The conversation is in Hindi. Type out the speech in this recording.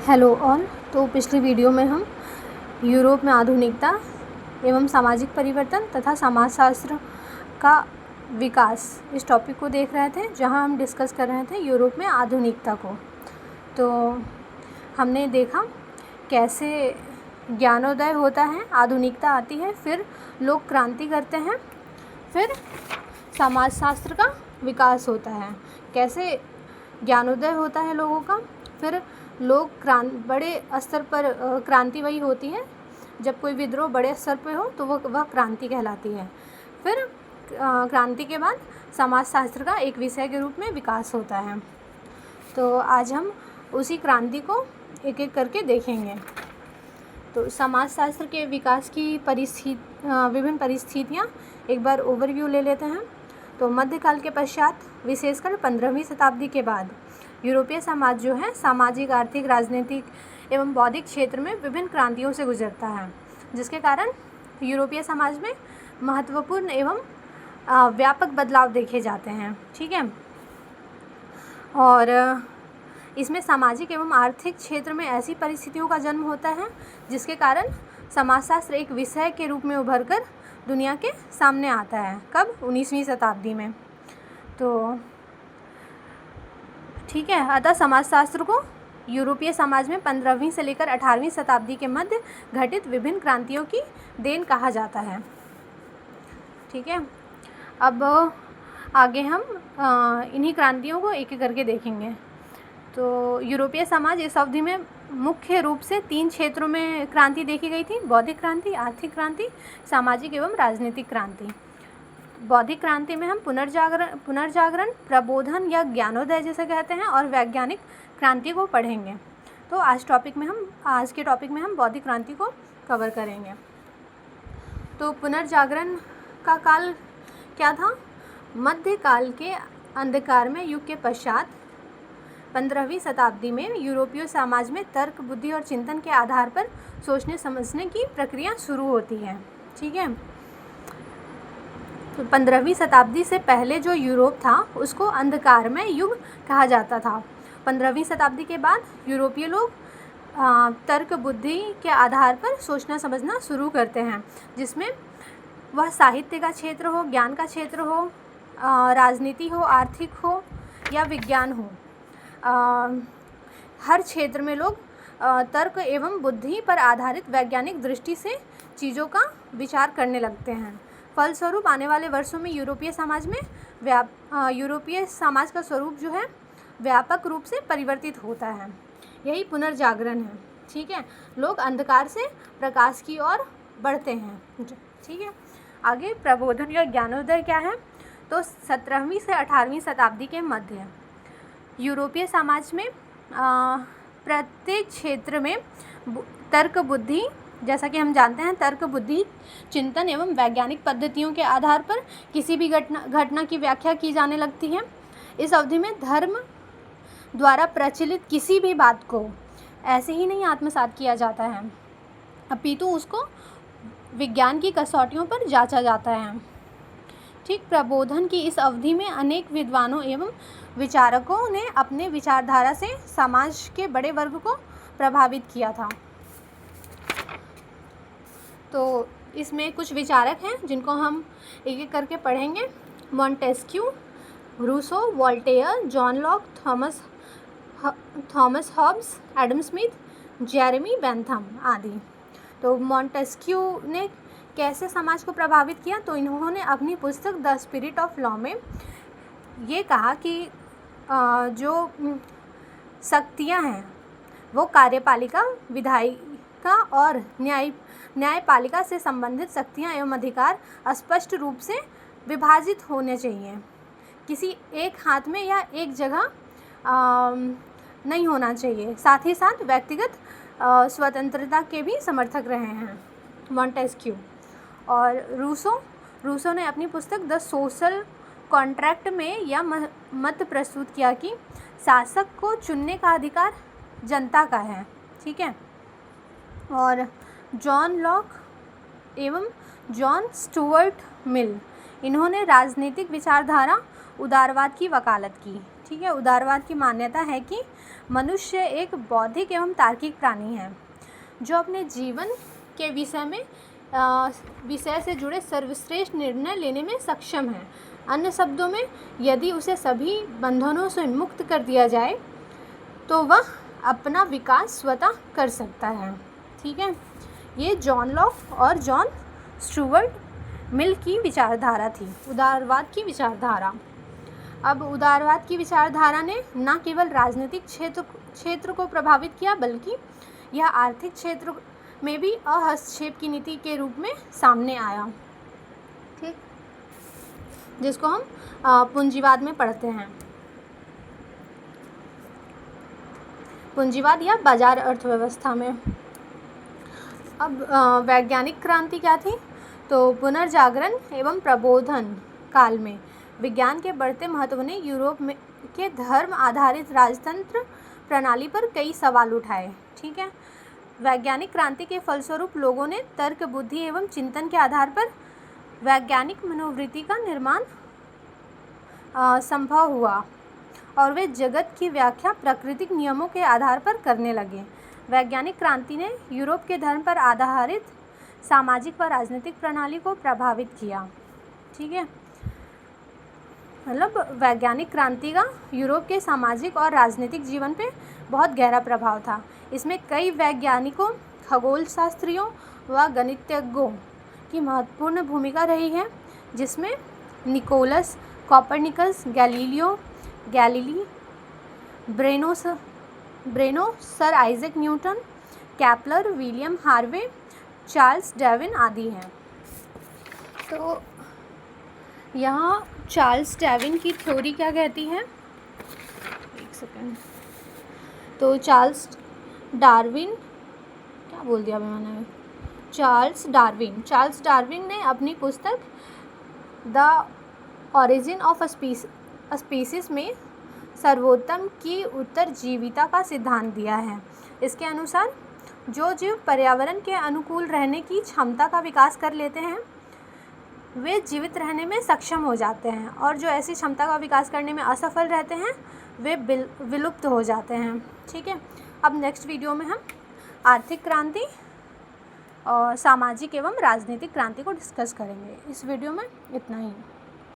Hello all. तो पिछली वीडियो में हम यूरोप में आधुनिकता एवं सामाजिक परिवर्तन तथा समाजशास्त्र का विकास इस टॉपिक को देख रहे थे, जहां हम डिस्कस कर रहे थे यूरोप में आधुनिकता को। तो हमने देखा कैसे ज्ञानोदय होता है, आधुनिकता आती है, फिर लोग क्रांति करते हैं, फिर समाजशास्त्र का विकास होता है। कैसे ज्ञानोदय होता है लोगों का, फिर लोग बड़े स्तर पर क्रांति वही होती है जब कोई विद्रोह बड़े स्तर पर हो तो वह क्रांति कहलाती है। फिर क्रांति के बाद समाजशास्त्र का एक विषय के रूप में विकास होता है। तो आज हम उसी क्रांति को एक एक करके देखेंगे। तो समाजशास्त्र के विकास की विभिन्न परिस्थितियाँ एक बार ओवरव्यू ले लेते हैं। तो मध्यकाल के पश्चात, विशेषकर 15वीं शताब्दी के बाद, यूरोपीय समाज जो है सामाजिक, आर्थिक, राजनीतिक एवं बौद्धिक क्षेत्र में विभिन्न क्रांतियों से गुजरता है, जिसके कारण यूरोपीय समाज में महत्वपूर्ण एवं व्यापक बदलाव देखे जाते हैं। ठीक है। और इसमें सामाजिक एवं आर्थिक क्षेत्र में ऐसी परिस्थितियों का जन्म होता है जिसके कारण समाजशास्त्र एक विषय के रूप में उभर कर दुनिया के सामने आता है। कब? 19वीं शताब्दी में। तो ठीक है। अतः समाजशास्त्र को यूरोपीय समाज में 15वीं से लेकर 18वीं शताब्दी के मध्य घटित विभिन्न क्रांतियों की देन कहा जाता है। ठीक है। अब आगे हम इन्हीं क्रांतियों को एक एक करके देखेंगे। तो यूरोपीय समाज इस अवधि में मुख्य रूप से 3 क्षेत्रों में क्रांति देखी गई थी: बौद्धिक क्रांति, आर्थिक क्रांति, सामाजिक एवं राजनीतिक क्रांति। बौद्धिक क्रांति में हम पुनर्जागरण, प्रबोधन या ज्ञानोदय जिसे कहते हैं, और वैज्ञानिक क्रांति को पढ़ेंगे। तो आज के टॉपिक में हम बौद्धिक क्रांति को कवर करेंगे। तो पुनर्जागरण का काल क्या था? मध्यकाल के अंधकारमय युग के पश्चात 15वीं शताब्दी में यूरोपीय समाज में तर्क, बुद्धि और चिंतन के आधार पर सोचने समझने की प्रक्रिया शुरू होती है। ठीक है। तो 15वीं शताब्दी से पहले जो यूरोप था उसको अंधकारमय युग कहा जाता था। 15वीं शताब्दी के बाद यूरोपीय लोग तर्क, बुद्धि के आधार पर सोचना समझना शुरू करते हैं, जिसमें वह साहित्य का क्षेत्र हो, ज्ञान का क्षेत्र हो, राजनीति हो, आर्थिक हो या विज्ञान हो। हर क्षेत्र में लोग तर्क एवं बुद्धि पर आधारित वैज्ञानिक दृष्टि से चीज़ों का विचार करने लगते हैं। फलस्वरूप आने वाले वर्षों में यूरोपीय समाज का स्वरूप जो है व्यापक रूप से परिवर्तित होता है। यही पुनर्जागरण है। ठीक है। लोग अंधकार से प्रकाश की ओर बढ़ते हैं। ठीक है। आगे प्रबोधन या ज्ञानोदय क्या है? तो 17वीं से 18वीं शताब्दी के मध्य यूरोपीय समाज में प्रत्येक क्षेत्र में तर्क, बुद्धि, जैसा कि हम जानते हैं, तर्क, बुद्धि, चिंतन एवं वैज्ञानिक पद्धतियों के आधार पर किसी भी घटना की व्याख्या की जाने लगती है। इस अवधि में धर्म द्वारा प्रचलित किसी भी बात को ऐसे ही नहीं आत्मसात किया जाता है, अपितु उसको विज्ञान की कसौटियों पर जांचा जाता है। ठीक। प्रबोधन की इस अवधि में अनेक विद्वानों एवं विचारकों ने अपने विचारधारा से समाज के बड़े वर्ग को प्रभावित किया था। तो इसमें कुछ विचारक हैं जिनको हम एक एक करके पढ़ेंगे: Montesquieu, Rousseau, Voltaire, John Locke, Thomas Hobbes, Adam Smith, Jeremy Bentham आदि। तो मॉन्टेस्क्यू ने कैसे समाज को प्रभावित किया? तो इन्होंने अपनी पुस्तक द स्पिरिट ऑफ लॉ में ये कहा कि जो शक्तियाँ हैं वो कार्यपालिका, विधायिका और न्यायपालिका से संबंधित शक्तियाँ एवं अधिकार स्पष्ट रूप से विभाजित होने चाहिए। किसी एक हाथ में या एक जगह नहीं होना चाहिए। साथ ही साथ व्यक्तिगत स्वतंत्रता के भी समर्थक रहे हैं मॉन्टेस्क्यू। और रूसो ने अपनी पुस्तक द सोशल कॉन्ट्रैक्ट में यह मत प्रस्तुत किया कि शासक को चुनने का अधिकार जनता का है। ठीक है। और जॉन लॉक एवं जॉन स्टुअर्ट मिल, इन्होंने राजनीतिक विचारधारा उदारवाद की वकालत की। ठीक है। उदारवाद की मान्यता है कि मनुष्य एक बौद्धिक एवं तार्किक प्राणी है जो अपने जीवन के विषय से जुड़े सर्वश्रेष्ठ निर्णय लेने में सक्षम है। अन्य शब्दों में, यदि उसे सभी बंधनों से मुक्त कर दिया जाए तो वह अपना विकास स्वतः कर सकता है। ठीक है। ये जॉन लॉक और जॉन स्टुअर्ट मिल की विचारधारा थी, उदारवाद की विचारधारा। अब उदारवाद की विचारधारा ने न केवल राजनीतिक क्षेत्र को प्रभावित किया, बल्कि यह आर्थिक क्षेत्र में भी हस्तक्षेप की नीति के रूप में सामने आया। ठीक, जिसको हम पूंजीवाद में पढ़ते हैं। पूंजीवाद या बाजार अर्थव्यवस्था में। अब वैज्ञानिक क्रांति क्या थी? तो पुनर्जागरण एवं प्रबोधन काल में विज्ञान के बढ़ते महत्व ने यूरोप में के धर्म आधारित राजतंत्र प्रणाली पर कई सवाल उठाए। ठीक है। वैज्ञानिक क्रांति के फलस्वरूप लोगों ने तर्क, बुद्धि एवं चिंतन के आधार पर वैज्ञानिक मनोवृत्ति का निर्माण संभव हुआ और वे जगत की व्याख्या प्राकृतिक नियमों के आधार पर करने लगे। वैज्ञानिक क्रांति ने यूरोप के धर्म पर आधारित सामाजिक व राजनीतिक प्रणाली को प्रभावित किया। ठीक है। मतलब वैज्ञानिक क्रांति का यूरोप के सामाजिक और राजनीतिक जीवन पे बहुत गहरा प्रभाव था। इसमें कई वैज्ञानिकों, खगोलशास्त्रियों व गणितज्ञों की महत्वपूर्ण भूमिका रही है, जिसमें Nicolaus Copernicus, Galilei, Bruno, sir Isaac Newton, Kepler, William Harvey, Charles Darwin आदि हैं। तो यहाँ चार्ल्स डार्विन की थ्योरी क्या कहती है? एक सेकेंड। तो चार्ल्स डार्विन चार्ल्स डार्विन ने अपनी पुस्तक the origin of a species में सर्वोत्तम की उत्तरजीविता का सिद्धांत दिया है। इसके अनुसार जो जीव पर्यावरण के अनुकूल रहने की क्षमता का विकास कर लेते हैं वे जीवित रहने में सक्षम हो जाते हैं, और जो ऐसी क्षमता का विकास करने में असफल रहते हैं वे विलुप्त हो जाते हैं। ठीक है। अब नेक्स्ट वीडियो में हम आर्थिक क्रांति और सामाजिक एवं राजनीतिक क्रांति को डिस्कस करेंगे। इस वीडियो में इतना ही।